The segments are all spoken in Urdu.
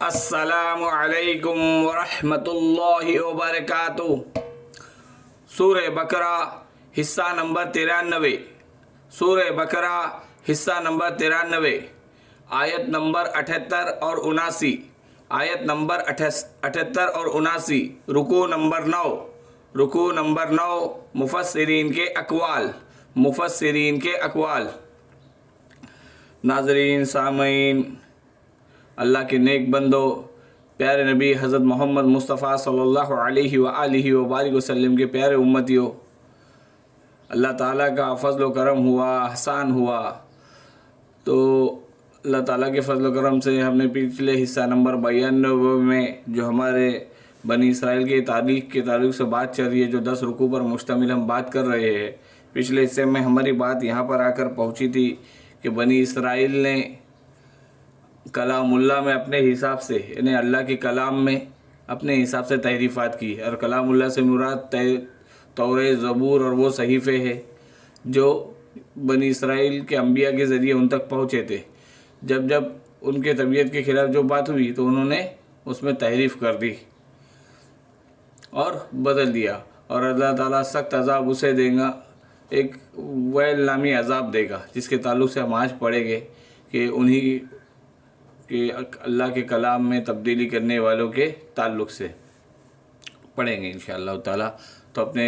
السلام علیکم ورحمۃ اللہ وبرکاتہ۔ سورہ بقرہ حصہ نمبر 93۔ سورہ بقرہ حصہ نمبر 93، آیت نمبر 78 اور 79۔ آیت نمبر 78 اور 79، رکوع نمبر 9۔ رکوع نمبر 9، مفسرین کے اقوال۔ مفسرین کے اقوال۔ ناظرین، سامعین، اللہ کے نیک بندو، پیارے نبی حضرت محمد مصطفیٰ صلی اللہ علیہ وآلہ وبارک وسلم کے پیارے امتیوں، اللہ تعالیٰ کا فضل و کرم ہوا، احسان ہوا تو اللہ تعالیٰ کے فضل و کرم سے ہم نے پچھلے حصہ نمبر 92 میں جو ہمارے بنی اسرائیل کے تاریخ کے تعلق سے بات چل رہی ہے، جو 10 رکوع پر مشتمل ہم بات کر رہے ہیں، پچھلے حصے میں ہماری بات یہاں پر آ کر پہنچی تھی کہ بنی اسرائیل نے کلام اللہ میں اپنے حساب سے، یعنی اللہ کے کلام میں اپنے حساب سے تحریفات کی، اور کلام اللہ سے مراد توریت، زبور اور وہ صحیفے ہیں جو بنی اسرائیل کے انبیاء کے ذریعے ان تک پہنچے تھے۔ جب ان کے طبیعت کے خلاف جو بات ہوئی تو انہوں نے اس میں تحریف کر دی اور بدل دیا، اور اللہ تعالیٰ سخت عذاب اسے دے گا، ایک ویل نامی عذاب دے گا، جس کے تعلق سے ہم آج پڑھیں گے کہ انہی کہ اللہ کے کلام میں تبدیلی کرنے والوں کے تعلق سے پڑھیں گے انشاءاللہ تعالیٰ۔ تو اپنے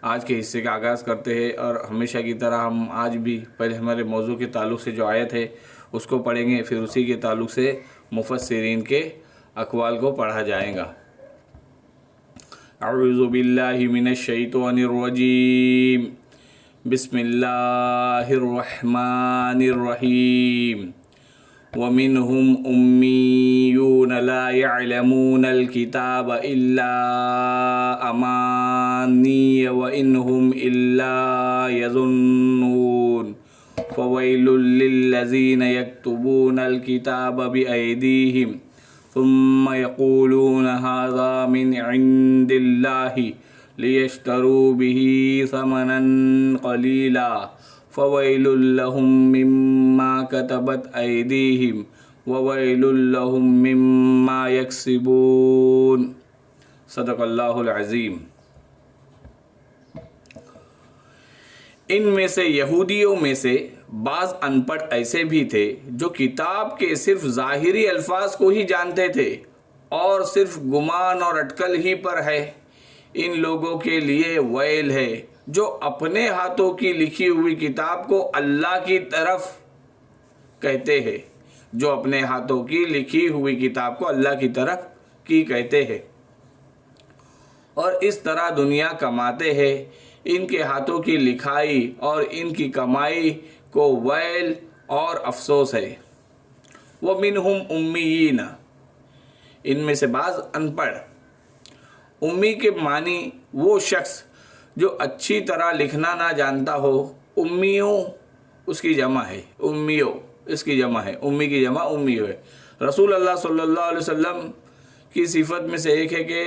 آج کے حصے کا آغاز کرتے ہیں، اور ہمیشہ کی طرح ہم آج بھی پہلے ہمارے موضوع کے تعلق سے جو آیت ہے اس کو پڑھیں گے، پھر اسی کے تعلق سے مفسرین کے اقوال کو پڑھا جائے گا۔ اعوذ باللہ من الشیطان الرجیم، بسم اللہ الرحمن الرحیم۔ وَمِنْهُمْ أُمِّيُّونَ لَا يَعْلَمُونَ الْكِتَابَ إِلَّا أَمَانِيَّ وَإِنْهُمْ إِلَّا يَظُنُّونَ فَوَيْلٌ لِلَّذِينَ يَكْتُبُونَ الْكِتَابَ بِأَيْدِيهِمْ ثُمَّ يَقُولُونَ هَذَا مِنْ عِنْدِ اللَّهِ لِيَشْتَرُوا بِهِ ثَمَنًا قَلِيلًا فَوَيْلٌ لَهُم مِّمَّا كَتَبَتْ أَيْدِيهِمْ وَوَيْلٌ لَهُم مِّمَّا يَكْسِبُونَ۔ صدق اللہ العظیم۔ ان میں سے یہودیوں میں سے بعض ان پڑھ ایسے بھی تھے جو کتاب کے صرف ظاہری الفاظ کو ہی جانتے تھے اور صرف گمان اور اٹکل ہی پر ہے۔ ان لوگوں کے لیے ویل ہے جو اپنے ہاتھوں کی لکھی ہوئی کتاب کو اللہ کی طرف کہتے ہیں، جو اپنے ہاتھوں کی لکھی ہوئی کتاب کو اللہ کی طرف کی کہتے ہیں اور اس طرح دنیا کماتے ہیں۔ ان کے ہاتھوں کی لکھائی اور ان کی کمائی کو ویل اور افسوس ہے۔ وَمِنْهُمْ أُمِّيِّينَ، ان میں سے بعض ان پڑھ۔ امی کے معنی وہ شخص جو اچھی طرح لکھنا نہ جانتا ہو۔ امیوں اس کی جمع ہے، امیوں اس کی جمع ہے، امی کی جمع امیوں ہے۔ رسول اللہ صلی اللہ علیہ وسلم کی صفت میں سے ایک ہے کہ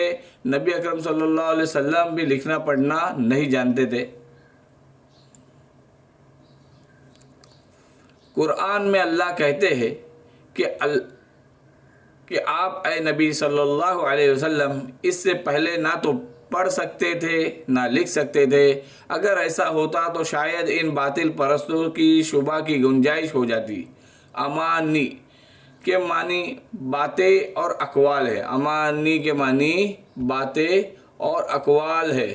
نبی اکرم صلی اللہ علیہ وسلم بھی لکھنا پڑھنا نہیں جانتے تھے۔ قرآن میں اللہ کہتے ہیں کہ آپ اے نبی صلی اللہ علیہ وسلم اس سے پہلے نہ تو پڑھ سکتے تھے نہ لکھ سکتے تھے۔ اگر ایسا ہوتا تو شاید ان باطل پرستوں کی شبہ کی گنجائش ہو جاتی۔ امانی کے معنی باتیں اور اقوال ہے۔ امانی کے معنی باتیں اور اقوال ہے۔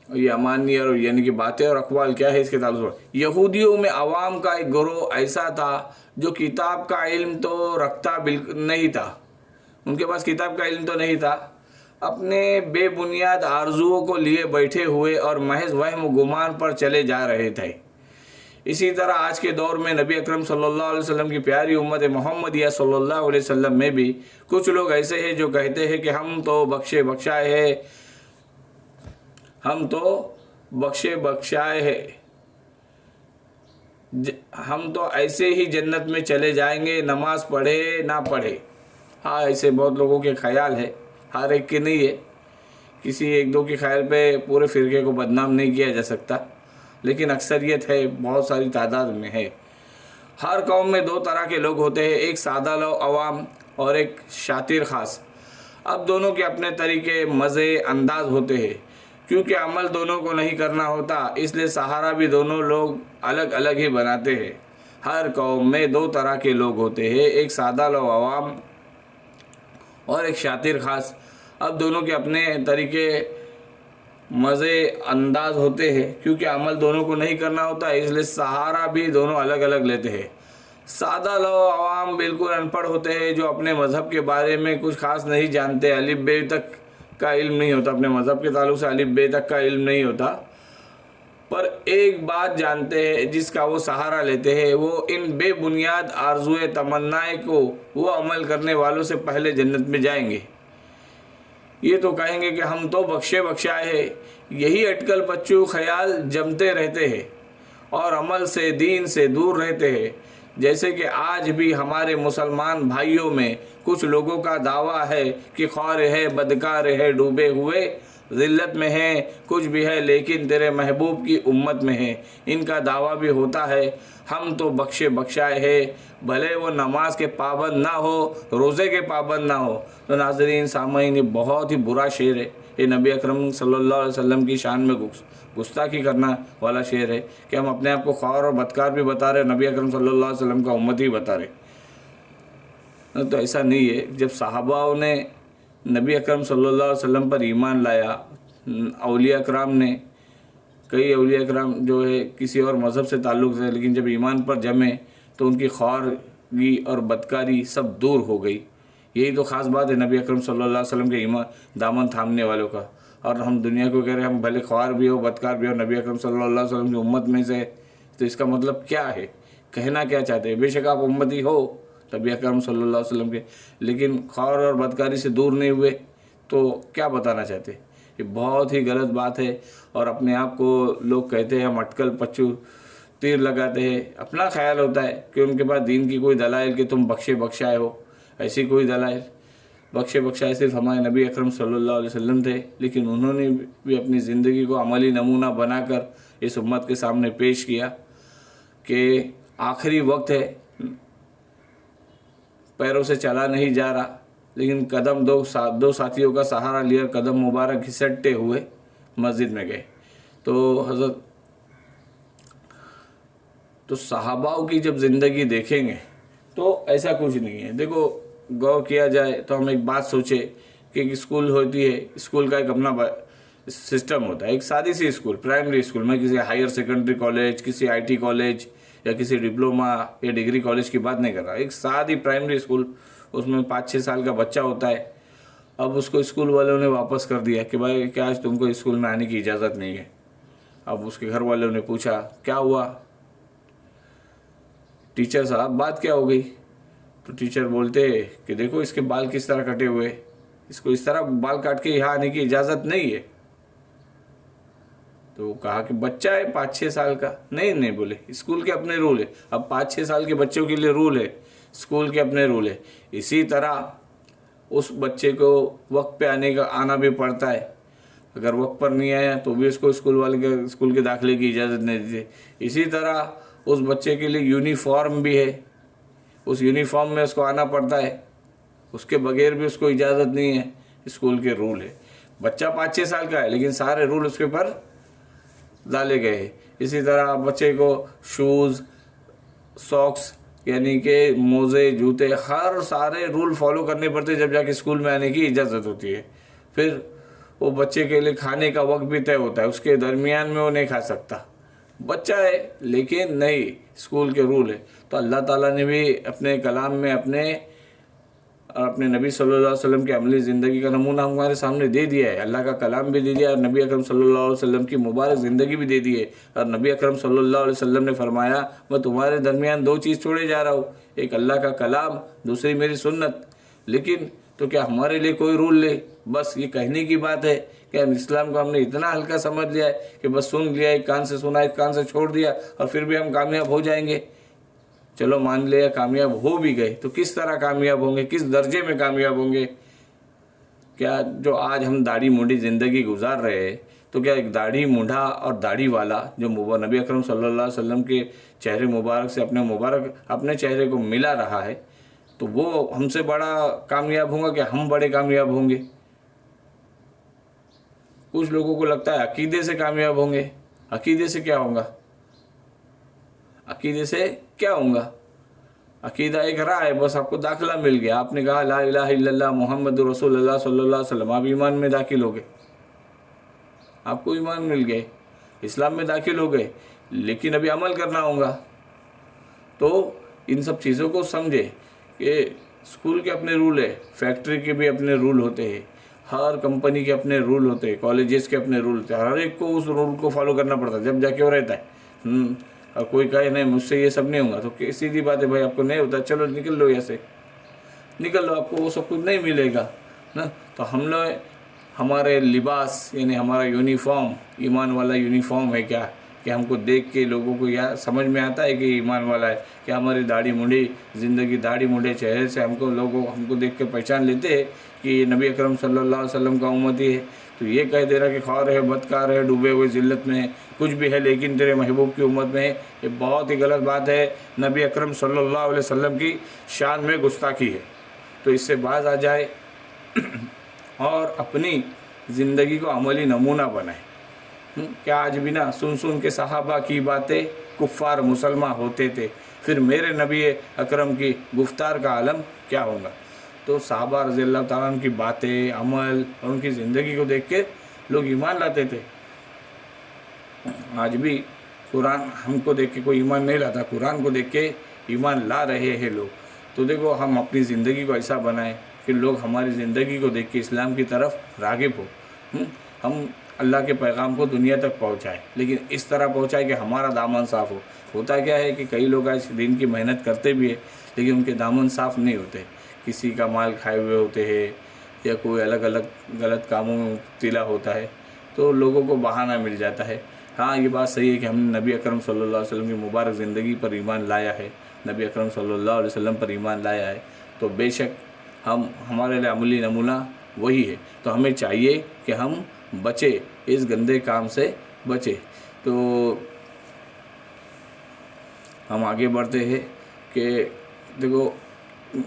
یہ امانی اور یعنی کہ باتیں اور اقوال کیا ہے، اس کے تعلق سے یہودیوں میں عوام کا ایک گروہ ایسا تھا جو کتاب کا علم تو رکھتا نہیں تھا، ان کے پاس کتاب کا علم تو نہیں تھا، اپنے بے بنیاد آرزوؤں کو لیے بیٹھے ہوئے اور محض وہم و گمان پر چلے جا رہے تھے۔ اسی طرح آج کے دور میں نبی اکرم صلی اللہ علیہ وسلم کی پیاری امت محمدیہ صلی اللہ علیہ وسلم میں بھی کچھ لوگ ایسے ہیں جو کہتے ہیں کہ ہم تو بخشے بخشائے ہیں، ہم تو بخشے بخشائے ہیں، ہم تو ایسے ہی جنت میں چلے جائیں گے، نماز پڑھے نہ پڑھے۔ ہاں، ایسے بہت لوگوں کے خیال ہے، ہر ایک کے نہیں ہے، کسی ایک دو کے خیال پہ پورے فرقے کو بدنام نہیں کیا جا سکتا۔ لیکن اکثریت ہے، بہت ساری تعداد میں ہے۔ ہر قوم میں دو طرح کے لوگ ہوتے ہیں، ایک سادہ لو عوام اور ایک شاطر خاص۔ اب دونوں کے اپنے طریقے، مزے، انداز ہوتے ہیں۔ کیونکہ عمل دونوں کو نہیں کرنا ہوتا، اس لیے سہارا بھی دونوں لوگ الگ الگ ہی بناتے ہیں۔ ہر قوم میں دو طرح کے لوگ ہوتے ہیں، ایک سادہ لو عوام اور ایک شاطر خاص۔ اب دونوں کے اپنے طریقے، مزے، انداز ہوتے ہیں۔ کیونکہ عمل دونوں کو نہیں کرنا ہوتا، اس لیے سہارا بھی دونوں الگ الگ لیتے ہیں۔ سادہ لو عوام بالکل ان پڑھ ہوتے ہیں، جو اپنے مذہب کے بارے میں کچھ خاص نہیں جانتے، الف بے تک کا علم نہیں ہوتا، اپنے مذہب کے تعلق سے الف بے تک کا علم نہیں ہوتا، پر ایک بات جانتے ہیں جس کا وہ سہارا لیتے ہیں، وہ ان بے بنیاد آرزوئے تمنائے کو وہ عمل کرنے والوں سے پہلے جنت میں جائیں گے۔ یہ تو کہیں گے کہ ہم تو بخشے بخشائے ہیں۔ یہی اٹکل پچو خیال جمتے رہتے ہیں اور عمل سے، دین سے دور رہتے ہیں۔ جیسے کہ آج بھی ہمارے مسلمان بھائیوں میں کچھ لوگوں کا دعویٰ ہے کہ خوار ہے، بدکار ہے، ڈوبے ہوئے ذلت میں ہیں، کچھ بھی ہے، لیکن تیرے محبوب کی امت میں ہے۔ ان کا دعویٰ بھی ہوتا ہے ہم تو بخشے بخشائے ہیں، بھلے وہ نماز کے پابند نہ ہو، روزے کے پابند نہ ہو۔ تو ناظرین، سامعین، یہ بہت ہی برا شعر ہے۔ یہ نبی اکرم صلی اللہ علیہ وسلم کی شان میں گستاخی کرنا والا شعر ہے کہ ہم اپنے آپ کو خوار اور بدکار بھی بتا رہے، نبی اکرم صلی اللہ علیہ وسلم کا امتی بتا رہے۔ تو ایسا نہیں ہے۔ جب صحابہ نے نبی اکرم صلی اللہ علیہ وسلم پر ایمان لایا، اولیاء کرام نے، کئی اولیاء کرام جو ہے کسی اور مذہب سے تعلق سے، لیکن جب ایمان پر جمے تو ان کی خوارگی اور بدکاری سب دور ہو گئی۔ یہی تو خاص بات ہے نبی اکرم صلی اللہ علیہ وسلم کے ایمان دامن تھامنے والوں کا۔ اور ہم دنیا کو کہہ رہے ہیں ہم بھلے خوار بھی ہو، بدکار بھی ہو، نبی اکرم صلی اللہ علیہ وسلم کی امت میں سے، تو اس کا مطلب کیا ہے؟ کہنا کیا چاہتے ہیں؟ بے شک آپ امتی ہو نبی اکرم صلی اللہ علیہ وسلم کے، لیکن خوار اور بدکاری سے دور نہیں ہوئے، تو کیا بتانا چاہتے؟ یہ بہت ہی غلط بات ہے۔ اور اپنے آپ کو لوگ کہتے ہیں ہم اٹکل پچو، تیر لگاتے ہیں۔ اپنا خیال ہوتا ہے کہ ان کے پاس دین کی کوئی دلائل کہ تم بخشے بخشائے ہو، ایسی کوئی دلائل؟ بخشے بخشائے صرف ہمارے نبی اکرم صلی اللہ علیہ وسلم تھے، لیکن انہوں نے بھی اپنی زندگی کو عملی نمونہ بنا کر اس امت کے سامنے پیش کیا کہ آخری وقت ہے، پیروں سے چلا نہیں جا رہا، لیکن قدم دو ساتھیوں کا سہارا لیا، قدم مبارک گھسٹتے ہوئے مسجد میں گئے۔ تو صحابہ کی جب زندگی دیکھیں گے تو ایسا کچھ نہیں ہے۔ دیکھو، غور کیا جائے تو ہم ایک بات سوچے کہ ایک اسکول ہوتی ہے، اسکول کا ایک اپنا سسٹم ہوتا ہے، ایک سادی سی اسکول، پرائمری اسکول، میں کسی ہائر سیکنڈری کالج، کسی آئی ٹی کالج یا کسی ڈپلوما یا ڈگری کالج کی بات نہیں کر رہا، ایک سادی پرائمری اسکول، اس میں 5-6 سال کا بچہ ہوتا ہے۔ اب اس کو اسکول والوں نے واپس کر دیا کہ بھائی کیا آج تم کو اسکول میں آنے کی اجازت نہیں ہے۔ اب اس کے گھر والوں نے پوچھا کیا ہوا ٹیچر صاحب، بات کیا ہو گئی؟ تو ٹیچر بولتے کہ دیکھو اس کے بال کس طرح کٹے ہوئے، اس کو اس طرح بال کاٹ کے یہاں آنے کی اجازت نہیں ہے۔ تو کہا کہ بچہ ہے 5-6 سال کا، نہیں بولے اسکول کے اپنے رول ہے۔ اب 5-6 سال کے بچوں کے لیے رول ہے، اسکول کے اپنے رول ہے۔ اسی طرح اس بچے کو وقت پہ آنا بھی پڑتا ہے، اگر وقت پر نہیں آیا تو بھی اس کو اسکول کے داخلے کی اجازت نہیں دیتے۔ اسی طرح اس بچے کے لیے یونیفارم بھی ہے، اس یونیفارم میں اس کو آنا پڑتا ہے، اس کے بغیر بھی اس کو اجازت نہیں ہے، اسکول کے رول ہے۔ بچہ 5-6 سال کا ہے لیکن سارے رول اس کے پر ڈالے گئے ہیں۔ اسی طرح بچے کو شوز، ساکس یعنی کہ موزے، جوتے، ہر سارے رول فالو کرنے پڑتے جب جا کے اسکول میں آنے کی اجازت ہوتی ہے۔ پھر وہ بچے کے لیے کھانے کا وقت بھی طے ہوتا ہے، اس کے درمیان میں وہ نہیں کھا سکتا، بچہ ہے لیکن نہیں، اسکول کے رول ہے۔ تو اللہ تعالیٰ نے بھی اپنے کلام میں اپنے نبی صلی اللہ علیہ وسلم کی عملی زندگی کا نمونہ ہمارے سامنے دے دیا ہے۔ اللہ کا کلام بھی دے دیا اور نبی اکرم صلی اللہ علیہ وسلم کی مبارک زندگی بھی دے دی ہے۔ اور نبی اکرم صلی اللہ علیہ وسلم نے فرمایا میں تمہارے درمیان 2 چیز چھوڑے جا رہا ہوں، ایک اللہ کا کلام، دوسری میری سنت۔ لیکن تو کیا ہمارے لیے کوئی رول لے؟ بس یہ کہنے کی بات ہے کہ اسلام کو ہم نے اتنا ہلکا سمجھ لیا ہے کہ بس سن لیا، ایک کان سے سنا، ایک کان سے چھوڑ دیا اور پھر بھی ہم کامیاب ہو جائیں گے۔ چلو مان لیا کامیاب ہو بھی گئے تو کس طرح کامیاب ہوں گے، کس درجے میں کامیاب ہوں گے؟ کیا جو آج ہم داڑھی موڑی زندگی گزار رہے ہیں تو کیا ایک داڑھی مونڈھا اور داڑھی والا جو نبی اکرم صلی اللہ علیہ وسلم کے چہرے مبارک سے اپنے چہرے کو ملا رہا ہے تو وہ ہم سے بڑا کامیاب ہوں گا کہ ہم بڑے کامیاب ہوں گے؟ کچھ لوگوں کو لگتا ہے عقیدے سے کامیاب ہوں گے. عقیدے سے کیا ہوگا؟ عقیدے سے کیا ہوگا؟ عقیدہ ایک راہ ہے، بس آپ کو داخلہ مل گیا، آپ نے کہا لا الہ الا اللہ محمد رسول اللہ صلی اللہ علیہ وسلم، آپ ایمان میں داخل ہو گئے، آپ کو ایمان مل گئے، اسلام میں داخل ہو گئے. لیکن ابھی عمل کرنا ہوگا. تو ان سب چیزوں کو سمجھے کہ اسکول کے اپنے رول ہے، فیکٹری کے بھی اپنے رول ہوتے ہیں، ہر کمپنی کے اپنے رول ہوتے ہیں، کالجز کے اپنے رول ہوتے ہیں، ہر ایک کو اس رول کو فالو کرنا پڑتا ہے جب جا کے وہ رہتا ہے. اور کوئی کہے نہیں مجھ سے یہ سب نہیں ہوگا تو سیدھی بات ہے بھائی، آپ کو نہیں ہوتا چلو نکل لو، ایسے نکل لو، آپ کو وہ سب کچھ نہیں ملے گا نا. تو ہم لوگ ہمارے لباس یعنی ہمارا یونیفارم ایمان والا یونیفارم ہے کیا، کہ ہم کو دیکھ کے لوگوں کو یا سمجھ میں آتا ہے کہ ایمان والا ہے، کہ ہماری داڑھی منڈی زندگی داڑھی منڈے چہرے سے ہم کو دیکھ کے پہچان لیتے ہیں کہ یہ نبی اکرم صلی اللہ علیہ وسلم کا امتی ہے. تو یہ کہہ دے رہا کہ خوار ہے، بدکار ہے، ڈوبے ہوئے ذلت میں ہے، کچھ بھی ہے لیکن تیرے محبوب کی امت میں ہے، یہ بہت ہی غلط بات ہے. نبی اکرم صلی اللہ علیہ وسلم کی شان میں گستاخی ہے. تو اس سے باز آ جائے اور اپنی زندگی کو عملی نمونہ بنائے. کیا آج بھی نا سن کے صحابہ کی باتیں کفار مسلمان ہوتے تھے، پھر میرے نبی اکرم کی گفتار کا عالم کیا ہوگا؟ تو صحابہ رضی اللہ تعالیٰ عنہ کی باتیں، عمل اور ان کی زندگی کو دیکھ کے لوگ ایمان لاتے تھے. آج بھی قرآن ہم کو دیکھ کے کوئی ایمان نہیں لاتا، قرآن کو دیکھ کے ایمان لا رہے ہیں لوگ. تو دیکھو ہم اپنی زندگی کو ایسا بنائیں کہ لوگ ہماری زندگی کو دیکھ کے اسلام کی طرف راغب ہو. ہم اللہ کے پیغام کو دنیا تک پہنچائیں، لیکن اس طرح پہنچائیں کہ ہمارا دامن صاف ہو. ہوتا کیا ہے کہ کئی لوگ آج دین کی محنت کرتے بھی ہیں لیکن ان کے دامن صاف نہیں ہوتے، کسی کا مال کھائے ہوئے ہوتے ہیں یا کوئی الگ غلط کاموں میں مبتلا ہوتا ہے، تو لوگوں کو بہانہ مل جاتا ہے. ہاں یہ بات صحیح ہے کہ ہم نے نبی اکرم صلی اللہ علیہ وسلم کی مبارک زندگی پر ایمان لایا ہے، نبی اکرم صلی اللہ علیہ وسلم پر ایمان لایا ہے، تو بے شک ہمارے لیے عملی نمونہ وہی ہے. تو ہمیں چاہیے کہ ہم بچے، اس گندے کام سے بچے. تو ہم آگے بڑھتے ہیں کہ دیکھو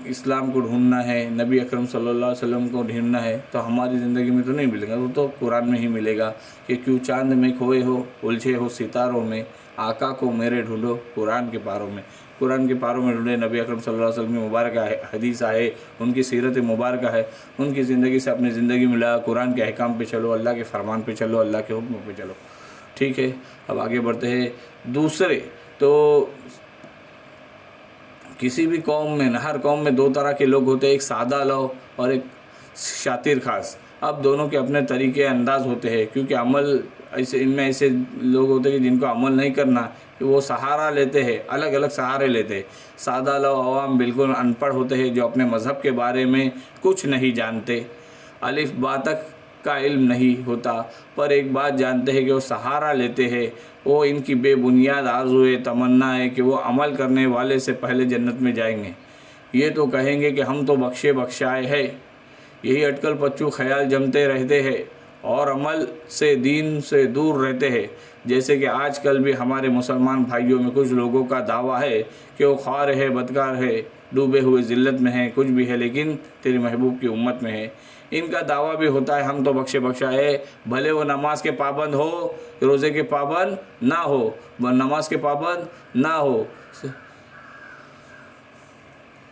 اسلام کو ڈھونڈنا ہے، نبی اکرم صلی اللہ علیہ وسلم کو ڈھونڈنا ہے تو ہماری زندگی میں تو نہیں ملے گا، وہ تو قرآن میں ہی ملے گا کہ کیوں چاند میں کھوئے ہو الجھے ہو ستاروں میں، آقا کو میرے ڈھونڈو قرآن کے پاروں میں. قرآن کے پاروں میں ڈھونڈے، نبی اکرم صلی اللہ علیہ وسلم کی مبارک حدیث آئے، ان کی سیرت مبارکہ ہے، ان کی زندگی سے اپنی زندگی ملا، قرآن کے احکام پہ چلو، اللہ کے فرمان پہ چلو، اللہ کے حکم پہ چلو. ٹھیک ہے، اب آگے بڑھتے ہیں. دوسرے تو کسی بھی قوم میں، ہر قوم میں دو طرح کے لوگ ہوتے ہیں، ایک سادہ لو اور ایک شاطر خاص. اب دونوں کے اپنے طریقے انداز ہوتے ہیں، کیونکہ عمل ان میں ایسے لوگ ہوتے ہیں کہ جن کو عمل نہیں کرنا، کہ وہ سہارا لیتے ہیں، الگ الگ سہارے لیتے ہیں. سادہ لو عوام بالکل ان پڑھ ہوتے ہیں، جو اپنے مذہب کے بارے میں کچھ نہیں جانتے، الف با تک کا علم نہیں ہوتا، پر ایک بات جانتے ہیں کہ وہ سہارا لیتے ہیں. وہ ان کی بے بنیاد آرزو ہے، تمنا ہے کہ وہ عمل کرنے والے سے پہلے جنت میں جائیں گے. یہ تو کہیں گے کہ ہم تو بخشے بخشائے ہیں. یہی اٹکل پچو خیال جمتے رہتے ہیں اور عمل سے دین سے دور رہتے ہیں. جیسے کہ آج کل بھی ہمارے مسلمان بھائیوں میں کچھ لوگوں کا دعویٰ ہے کہ وہ خوار ہے، بدکار ہے، ڈوبے ہوئے ذلت میں ہیں، کچھ بھی ہے لیکن تیری محبوب کی امت میں ہے. ان کا دعویٰ بھی ہوتا ہے ہم تو بخشے بخشائے، بھلے وہ نماز کے پابند ہو، روزے کے پابند نہ ہو، نماز کے پابند نہ ہو.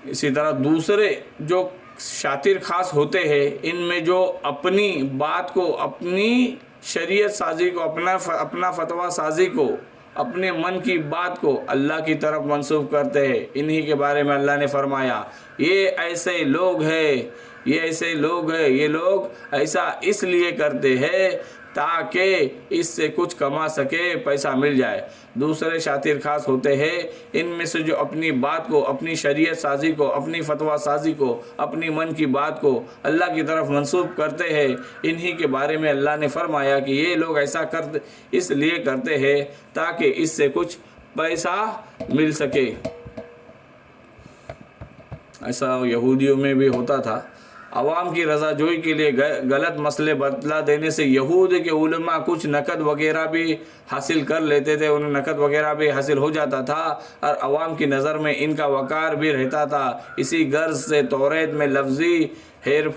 اسی طرح دوسرے جو شاطر خاص ہوتے ہیں، ان میں جو اپنی بات کو، اپنی شریعت سازی کو، اپنا فتویٰ سازی کو، اپنے من کی بات کو اللہ کی طرف منسوب کرتے ہیں. انہی کے بارے میں اللہ نے فرمایا یہ ایسے لوگ ہیں، یہ ایسے لوگ ہیں، یہ لوگ ایسا اس لیے کرتے ہیں تاکہ اس سے کچھ کما سکے، پیسہ مل جائے. دوسرے شاطر خاص ہوتے ہیں ان میں سے جو اپنی بات کو، اپنی شریعت سازی کو، اپنی فتویٰ سازی کو، اپنی من کی بات کو اللہ کی طرف منسوب کرتے ہیں. انہی کے بارے میں اللہ نے فرمایا کہ یہ لوگ ایسا اس لیے کرتے ہیں تاکہ اس سے کچھ پیسہ مل سکے. ایسا یہودیوں میں بھی ہوتا تھا عوام کی رضا جوئی کے لیے غلط مسئلے بتلا دینے سے یہود کے علماء کچھ نقد وغیرہ بھی حاصل کر لیتے تھے، انہیں نقد وغیرہ بھی حاصل ہو جاتا تھا، اور عوام کی نظر میں ان کا وقار بھی رہتا تھا۔ اسی غرض سے توریت میں لفظی پھیر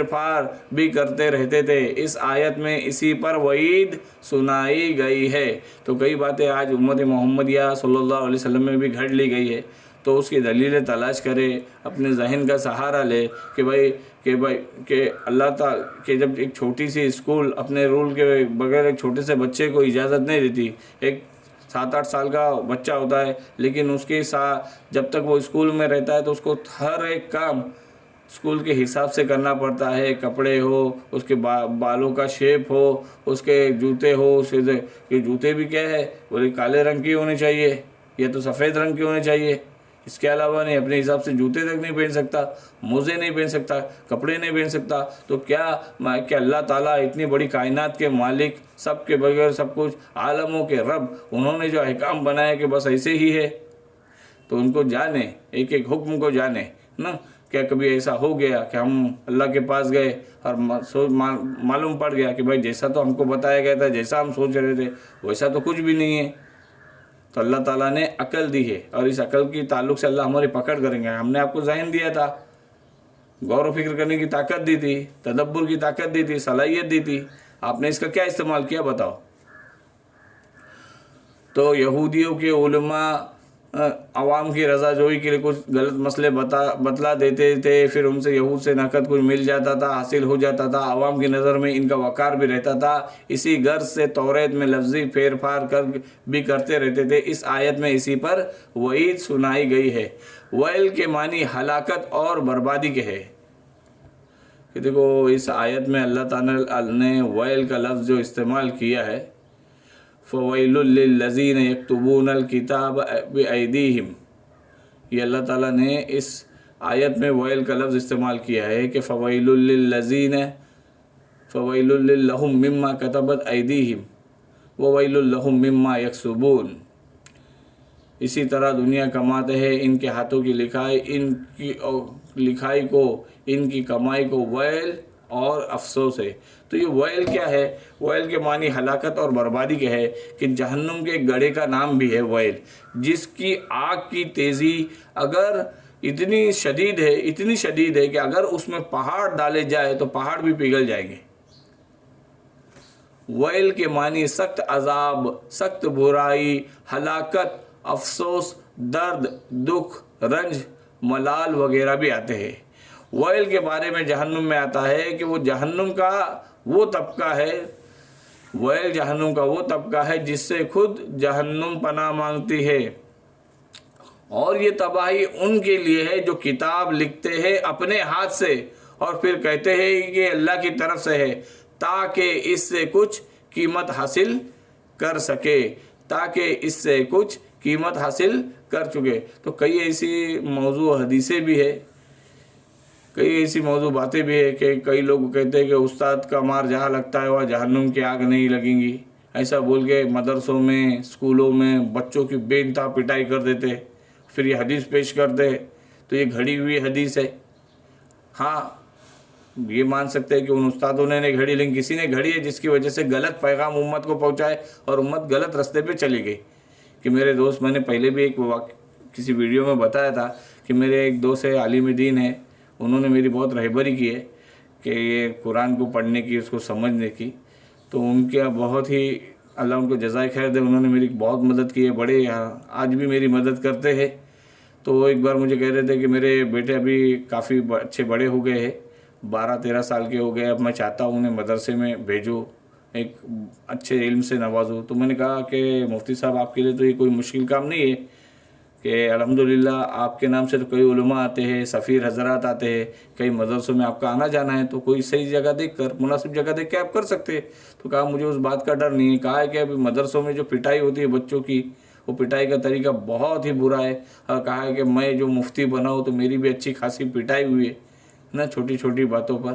پھار بھی کرتے رہتے تھے۔ اس آیت میں اسی پر وعید سنائی گئی ہے۔ تو کئی باتیں آج امت محمدیہ صلی اللہ علیہ وسلم میں بھی گھڑ لی گئی ہے، تو اس کی دلیلیں تلاش کرے، اپنے ذہن کا سہارا لے کہ اللہ تعالیٰ کہ جب ایک چھوٹی سی اسکول اپنے رول کے بغیر ایک چھوٹے سے بچے کو اجازت نہیں دیتی، ایک 7-8 سال کا بچہ ہوتا ہے، لیکن اس کے جب تک وہ اسکول میں رہتا ہے تو اس کو ہر ایک کام اسکول کے حساب سے کرنا پڑتا ہے، کپڑے ہو، اس کے بالوں کا شیپ ہو، اس کے جوتے ہو، یہ جوتے بھی کیا ہے بولے کالے رنگ کی ہونے چاہیے یا تو سفید رنگ کے ہونے چاہیے، اس کے علاوہ نہیں، اپنے حساب سے جوتے تک نہیں پہن سکتا، موزے نہیں پہن سکتا، کپڑے نہیں پہن سکتا۔ تو کیا اللہ تعالیٰ اتنی بڑی کائنات کے مالک، سب کے بغیر سب کچھ، عالموں کے رب، انہوں نے جو احکام بنائے کہ بس ایسے ہی ہے، تو ان کو جانے، ایک ایک حکم کو جانے نا۔ کیا کبھی ایسا ہو گیا کہ ہم اللہ کے پاس گئے اور معلوم پڑ گیا کہ بھائی جیسا تو ہم کو بتایا گیا تھا، جیسا ہم سوچ رہے تھے ویسا تو کچھ بھی نہیں ہے؟ تو اللہ تعالیٰ نے عقل دی ہے، اور اس عقل کی تعلق سے اللہ ہماری پکڑ کریں گے۔ ہم نے آپ کو ذہن دیا تھا، غور و فکر کرنے کی طاقت دی تھی، تدبر کی طاقت دی تھی، صلاحیت دی تھی، آپ نے اس کا کیا استعمال کیا بتاؤ؟ تو یہودیوں کے علماء عوام کی رضا جوئی کے لیے کچھ غلط مسئلے بتلا دیتے تھے، پھر ان سے یہود سے نقد کچھ مل جاتا تھا، حاصل ہو جاتا تھا، عوام کی نظر میں ان کا وقار بھی رہتا تھا۔ اسی غرض سے توریت میں لفظی پھیر پھار بھی کرتے رہتے تھے۔ اس آیت میں اسی پر وعید سنائی گئی ہے۔ ویل کے معنی ہلاکت اور بربادی کے ہے۔ کہ دیکھو اس آیت میں اللہ تعالیٰ نے ویل کا لفظ جو استعمال کیا ہے، فَوَيْلٌ لِّلَّذِينَ يَكْتُبُونَ الْكِتَابَ بِأَيْدِيهِمْ، یہ اللہ تعالیٰ نے اس آیت میں ویل کا لفظ استعمال کیا ہے کہ فَوَيْلٌ لَّهُم مِّمَّا كَتَبَتْ أَيْدِيهِمْ وَوَيْلٌ لَّهُم مِّمَّا يَكْسِبُونَ۔ اسی طرح دنیا کماتے ہیں، ان کے ہاتھوں کی لکھائی، ان کی لکھائی کو، ان کی کمائی کو ویل اور افسوس ہے۔ تو یہ ویل کیا ہے؟ ویل کے معنی ہلاکت اور بربادی کے ہے، کہ جہنم کے گڑھے کا نام بھی ہے ویل، جس کی آگ کی تیزی اگر اتنی شدید ہے کہ اگر اس میں پہاڑ ڈالے جائے تو پہاڑ بھی پگھل جائیں گے۔ ویل کے معنی سخت عذاب، سخت برائی، ہلاکت، افسوس، درد، دکھ، رنج، ملال وغیرہ بھی آتے ہیں۔ ویل کے بارے میں جہنم میں آتا ہے کہ وہ جہنم کا وہ طبقہ ہے، ویل جہنم کا وہ طبقہ ہے جس سے خود جہنم پناہ مانگتی ہے، اور یہ تباہی ان کے لیے ہے جو کتاب لکھتے ہیں اپنے ہاتھ سے اور پھر کہتے ہیں کہ اللہ کی طرف سے ہے، تاکہ اس سے کچھ قیمت حاصل کر سکے، تاکہ اس سے کچھ قیمت حاصل کر چکے۔ تو کئی ایسی موضوع حدیثیں بھی ہے، کئی ایسی موضوع باتیں بھی ہے کہ کئی لوگ کہتے ہیں کہ استاد کا مار جہاں لگتا ہے وہاں جہنم کی آگ نہیں لگیں گی، ایسا بول کے مدرسوں میں، اسکولوں میں بچوں کی بے انتہا پٹائی کر دیتے، پھر یہ حدیث پیش کرتے، تو یہ گھڑی ہوئی حدیث ہے۔ ہاں یہ مان سکتے ہیں کہ ان استادوں نے نہیں گھڑی، لیکن کسی نے گھڑی ہے جس کی وجہ سے غلط پیغام امت کو پہنچائے اور امت غلط رستے پہ چلی گئی۔ کہ میرے دوست، میں نے پہلے بھی ایک کسی ویڈیو میں بتایا تھا کہ میرے ایک دوست ہے عالم دین ہے، انہوں نے میری بہت رہبری کی ہے کہ یہ قرآن کو پڑھنے کی، اس کو سمجھنے کی، تو ان کے بہت ہی اللہ ان کو جزائے خیر دے، انہوں نے میری بہت مدد کی ہے، بڑے آج بھی میری مدد کرتے ہیں۔ تو وہ ایک بار مجھے کہہ رہے تھے کہ میرے بیٹے ابھی کافی اچھے بڑے ہو گئے ہیں، 12-13 سال کے ہو گئے، اب میں چاہتا ہوں انہیں مدرسے میں بھیجو، ایک اچھے علم سے نوازو۔ تو میں نے کہا کہ مفتی صاحب آپ کے لیے تو یہ کوئی مشکل کام نہیں ہے، کہ الحمدللہ آپ کے نام سے تو کئی علماء آتے ہیں، سفیر حضرات آتے ہیں، کئی مدرسوں میں آپ کا آنا جانا ہے، تو کوئی صحیح جگہ دیکھ کر، مناسب جگہ دیکھ کے آپ کر سکتے ہیں۔ تو کہا مجھے اس بات کا ڈر نہیں ہے، کہا ہے کہ ابھی مدرسوں میں جو پٹائی ہوتی ہے بچوں کی، وہ پٹائی کا طریقہ بہت ہی برا ہے، اور کہا ہے کہ میں جو مفتی بنا ہوں تو میری بھی اچھی خاصی پٹائی ہوئی ہے نا، چھوٹی چھوٹی باتوں پر،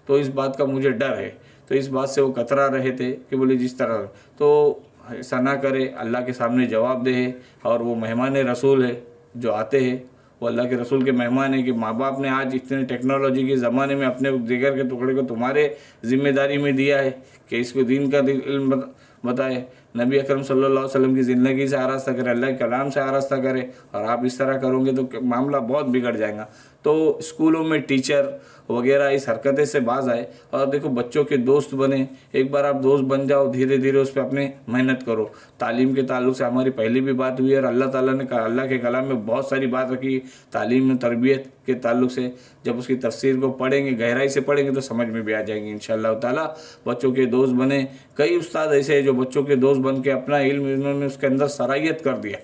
تو اس بات کا مجھے ڈر ہے۔ تو اس بات سے وہ کترا رہے تھے کہ بولے جس طرح تو ایسا نہ کرے، اللہ کے سامنے جواب دے، اور وہ مہمان رسول ہے جو آتے ہیں وہ اللہ کے رسول کے مہمان ہیں کہ ماں باپ نے آج اتنے ٹیکنالوجی کے زمانے میں اپنے جگر کے ٹکڑے کو تمہارے ذمہ داری میں دیا ہے کہ اس کو دین کا علم بتائے، نبی اکرم صلی اللہ علیہ وسلم کی زندگی سے آراستہ کرے، اللہ کے کلام سے آراستہ کرے، اور آپ اس طرح کرو گے تو معاملہ بہت بگڑ جائے گا۔ تو اسکولوں میں ٹیچر وغیرہ اس حرکتیں سے باز آئے، اور دیکھو بچوں کے دوست بنے، ایک بار آپ دوست بن جاؤ، دھیرے دھیرے اس پہ اپنے محنت کرو۔ تعلیم کے تعلق سے ہماری پہلی بھی بات ہوئی ہے، اور اللہ تعالیٰ نے اللہ کے کلام میں بہت ساری بات رکھی تعلیم و تربیت کے تعلق سے۔ جب اس کی تفسیر کو پڑھیں گے، گہرائی سے پڑھیں گے تو سمجھ میں بھی آ جائیں گے انشاءاللہ تعالیٰ۔ بچوں کے دوست بنے، کئی استاد ایسے ہیں جو بچوں کے دوست بن کے اپنا علم انہوں نے اس کے اندر صلاحیت کر دیا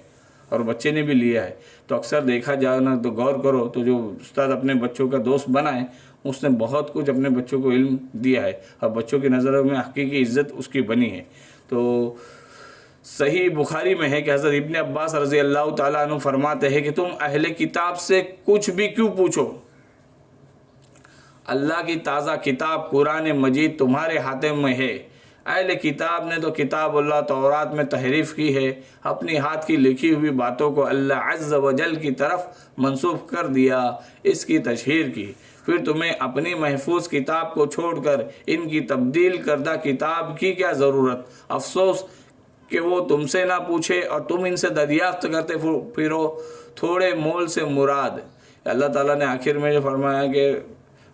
اور بچے نے بھی لیا ہے۔ تو اکثر دیکھا جائے نا تو غور کرو تو جو استاد اپنے بچوں کا دوست بنا ہے اس نے بہت کچھ اپنے بچوں کو علم دیا ہے، اور بچوں کی نظروں میں حقیقی عزت اس کی بنی ہے۔ تو صحیح بخاری میں ہے کہ حضرت ابن عباس رضی اللہ تعالیٰ عنہ فرماتے ہیں کہ تم اہل کتاب سے کچھ بھی کیوں پوچھو، اللہ کی تازہ کتاب قرآن مجید تمہارے ہاتھوں میں ہے۔ اہل کتاب نے تو کتاب اللہ تورات میں تحریف کی ہے، اپنی ہاتھ کی لکھی ہوئی باتوں کو اللہ عز و جل کی طرف منسوخ کر دیا، اس کی تشہیر کی، پھر تمہیں اپنی محفوظ کتاب کو چھوڑ کر ان کی تبدیل کردہ کتاب کی کیا ضرورت؟ افسوس کہ وہ تم سے نہ پوچھے اور تم ان سے دریافت کرتے پھرو۔ تھوڑے مول سے مراد، اللہ تعالیٰ نے آخر میں جو فرمایا کہ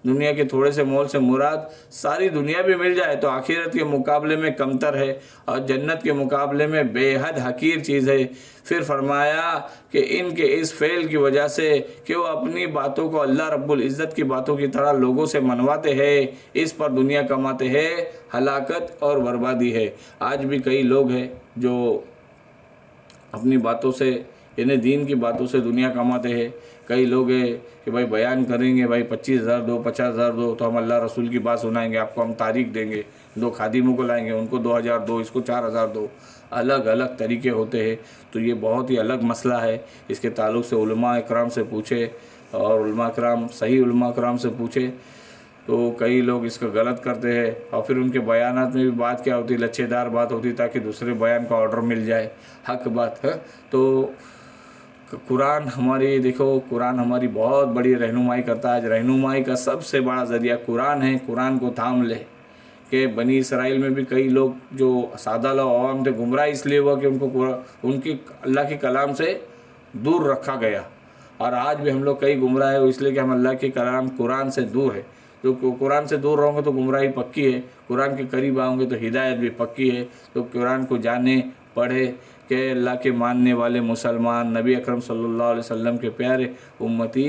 دنیا کے تھوڑے سے مول سے مراد ساری دنیا بھی مل جائے تو آخرت کے مقابلے میں کمتر ہے، اور جنت کے مقابلے میں بے حد حقیر چیز ہے۔ پھر فرمایا کہ ان کے اس فعل کی وجہ سے کہ وہ اپنی باتوں کو اللہ رب العزت کی باتوں کی طرح لوگوں سے منواتے ہیں، اس پر دنیا کماتے ہیں، ہلاکت اور بربادی ہے۔ آج بھی کئی لوگ ہیں جو اپنی باتوں سے یعنی دین کی باتوں سے دنیا کماتے ہیں۔ کئی لوگ ہیں کہ بھائی بیان کریں گے، بھائی 25,000 دو 50,000 دو تو ہم اللہ رسول کی بات سنائیں گے، آپ کو ہم تاریخ دیں گے، 2 خادموں کو لائیں گے، ان کو 2,000 دو، اس کو 4,000 دو۔ الگ الگ طریقے ہوتے ہیں، تو یہ بہت ہی الگ مسئلہ ہے۔ اس کے تعلق سے علماء اکرام سے پوچھے، اور علماء اکرام صحیح علماء اکرام سے پوچھے، تو کئی لوگ اس کو غلط کرتے ہیں، اور پھر ان کے بیانات میں بھی بات کیا ہوتی، لچھے دار بات ہوتی تاکہ دوسرے بیان کا آرڈر مل جائے، حق بات ہے۔ تو قرآن ہماری دیکھو، قرآن ہماری بہت بڑی رہنمائی کرتا ہے۔ آج رہنمائی کا سب سے بڑا ذریعہ قرآن ہے، قرآن کو تھام لے۔ کہ بنی اسرائیل میں بھی کئی لوگ جو سادہ لوگ عوام تھے گمراہ اس لیے ہوا کہ ان کی اللہ کے کلام سے دور رکھا گیا، اور آج بھی ہم لوگ کئی گمراہ ہیں اس لیے کہ ہم اللہ کے کلام قرآن سے دور ہے۔ تو قرآن سے دور رہوں گے تو گمراہی پکی ہے، قرآن کے قریب آؤں گے تو ہدایت بھی پکی ہے۔ تو قرآن کو جانے پڑھے کہ اللہ کے ماننے والے مسلمان، نبی اکرم صلی اللہ علیہ وسلم کے پیارے امتی،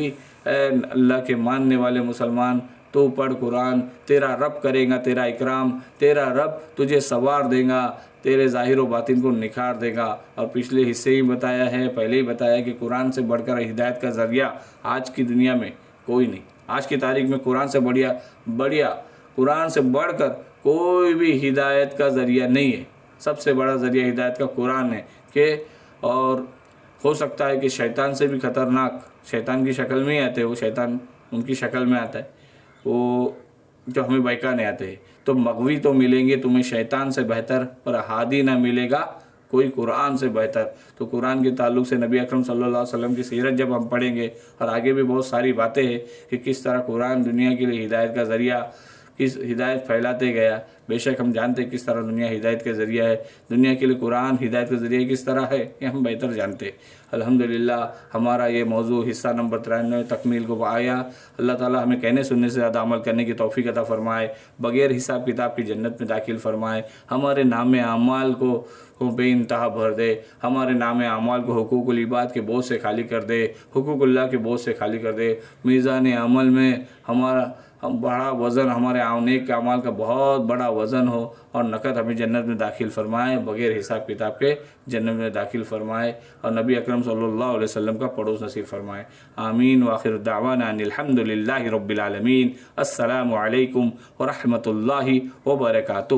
اے اللہ کے ماننے والے مسلمان، تو پڑھ قرآن، تیرا رب کرے گا تیرا اکرام، تیرا رب تجھے سوار دے گا، تیرے ظاہر و باطن کو نکھار دے گا۔ اور پچھلے حصے ہی بتایا ہے، پہلے ہی بتایا کہ قرآن سے بڑھ کر ہدایت کا ذریعہ آج کی دنیا میں کوئی نہیں۔ آج کی تاریخ میں قرآن سے بڑھیا قرآن سے بڑھ کر کوئی بھی ہدایت کا ذریعہ نہیں ہے۔ سب سے بڑا ذریعہ ہدایت کا قرآن ہے، کہ اور ہو سکتا ہے کہ شیطان سے بھی خطرناک، شیطان کی شکل میں ہی آتے ہیں، وہ شیطان ان کی شکل میں آتا ہے، وہ جو ہمیں بہکانے آتے ہیں۔ تو مغوی تو ملیں گے تمہیں شیطان سے بہتر، پر ہادی نہ ملے گا کوئی قرآن سے بہتر۔ تو قرآن کے تعلق سے نبی اکرم صلی اللہ علیہ وسلم کی سیرت جب ہم پڑھیں گے، اور آگے بھی بہت ساری باتیں ہیں کہ کس طرح قرآن دنیا کے لیے ہدایت کا ذریعہ، کس ہدایت پھیلاتے گیا۔ بے شک ہم جانتے ہیں کس طرح دنیا ہدایت کا ذریعہ ہے، دنیا کے لیے قرآن ہدایت کا ذریعہ کس طرح ہے، یہ ہم بہتر جانتے ہیں۔ الحمدللہ ہمارا یہ موضوع حصہ نمبر 93 تکمیل کو آیا۔ اللہ تعالی ہمیں کہنے سننے سے زیادہ عمل کرنے کی توفیق عطا فرمائے، بغیر حساب کتاب کی جنت میں داخل فرمائے، ہمارے نام اعمال کو بے انتہا بھر دے، ہمارے نام اعمال کو حقوق العباد کے بوجھ سے خالی کر دے، حقوق اللہ کے بوجھ سے خالی کر دے، میزان عمل میں ہمارا بڑا وزن، ہمارے نیک اعمال کا بہت بڑا وزن ہو، اور نقد ہمیں جنت میں داخل فرمائے، بغیر حساب کتاب کے جنت میں داخل فرمائے، اور نبی اکرم صلی اللہ علیہ وسلم کا پڑوس نصیب فرمائے۔ آمین وآخر دعوانا ان الحمدللہ رب العالمین۔ السلام علیکم ورحمۃ اللہ وبرکاتہ۔